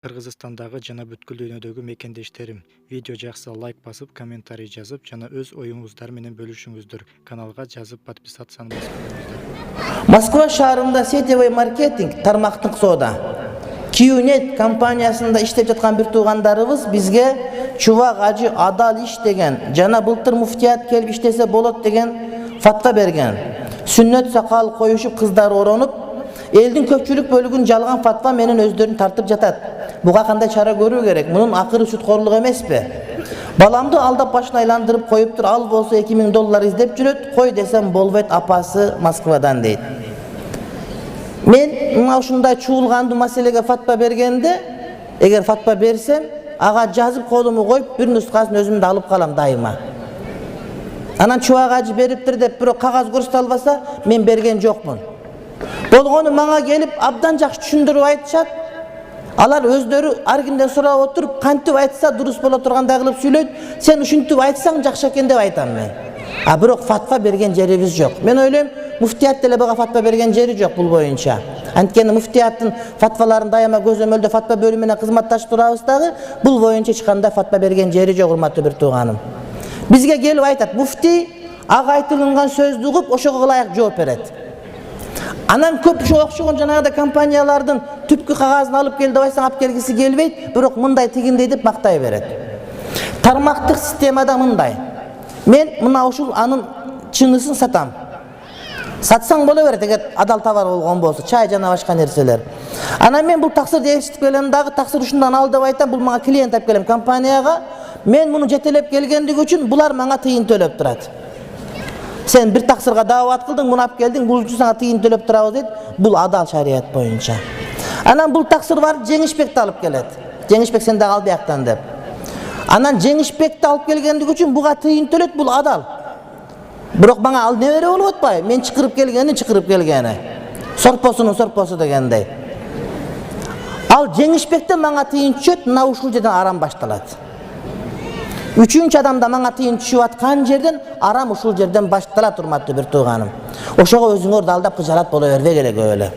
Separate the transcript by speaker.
Speaker 1: Кыргызстандагы жана бүткүл дүйнөдөгү мекендештерим, видео жакса лайк басып, комментарий жазып, жана өз оюңуздар менен бөлүшүңүздөр. Каналга жазып подписацияны басып коюңуздар.
Speaker 2: Москва шаарында сетевой маркетинг, тармактык соода, Киюнет компаниясында иштеп жаткан бир туугандарыбыз бизге чубак ажы адал иш деген, жана былтыр муфтият келип иштесе болот деген фатва берген. Сүннөт сакал коюшуп кыздар оронуп, элдин көпчүлүк бөлүгүн жалган фатва менен өздөрүн тартып жатат. Буга кандай чара көрүү керек? Мунун акыры сүткорлук эмеспи? Баламды алдап башын айландырып коюптур, ал болсо $2000 издеп жүрөт, кой десем болбойт апасы Москвадан дейт. Мен мына ушундай чуулгандуу маселеге фатва бергенде, эгер фатва берсем, ага жазып колуму коюп, бир нускасын өзүмдө алып калам дайыма. Анан чубак ажы бериптир деп бирок кагаз көрсөтө мен берген жокмун. Болгону мага келип абдан жакшы түшүндүрүп айтышат. Алар өздөрү ар кимден сурап отуруп, кантип айтса дурус боло тургандай кылып сүйлөйт. Сен ушинтип айтсаң жакшы экен деп айтам мен. Бирок фатва берген жерибиз жок. Мен ойлойм, муфтият деле буга фатва берген жери жок бул боюнча. Анткени муфтияттын фатваларын дайыма көзөмөлдө фатва бөлүмү менен кызматташып турабыз дагы, бул боюнча эч кандай фатва берген жери жок, урматтуу бир тууганым. Бизге келип айтат, муфти ага айтылган сөздү угуп, ошого ылайык жооп берет. Анан көп окшогон жанагыдай компаниялардын түпкү кагазын алып кел деп айтсаң алып келгиси келбейт, бирок мындай тигиндей деп мактай берет. Тармактык системада мындай. Мен мына ушул анын чынысын сатам. Сатсаң боло берет, эгер адал товар болгон болсо, чай жана башка нерселер. Анан мен бул таксырды ээрчитип келем дагы, таксыр ушундан ал деп айтам, бул мага клиент алып келем компанияга. Мен муну жетелеп келгендиги үчүн булар мага тыйын төлөп турат. Сен бир таксырга даават кылдың, муну алып келдиң, бул үчүн сага тыйын төлөп турабыз дейт. Бул адал шарият боюнча. Анан бул таксыр бар, Жеңишбекти алып келет. Жеңишбек сен дагы ал бияктан деп. Анан Жеңишбекти алып келгендиги үчүн буга тыйын төлөт, бул адал. Бирок мага ал небере болуп атпайбы? Мен чакырып келгени. Сорпосунун сорпосу дегендей. Ал Жеңишбектен мага тыйын түшөт, мына ушул жерден арам башталат. Үчүнчү адамда мага тыйын түшүп аткан жерден арам ушул жерден башталат, урматтуу бир тууганым. Ошого өзүңөр да алдап кыжалат боло бербей керек эле.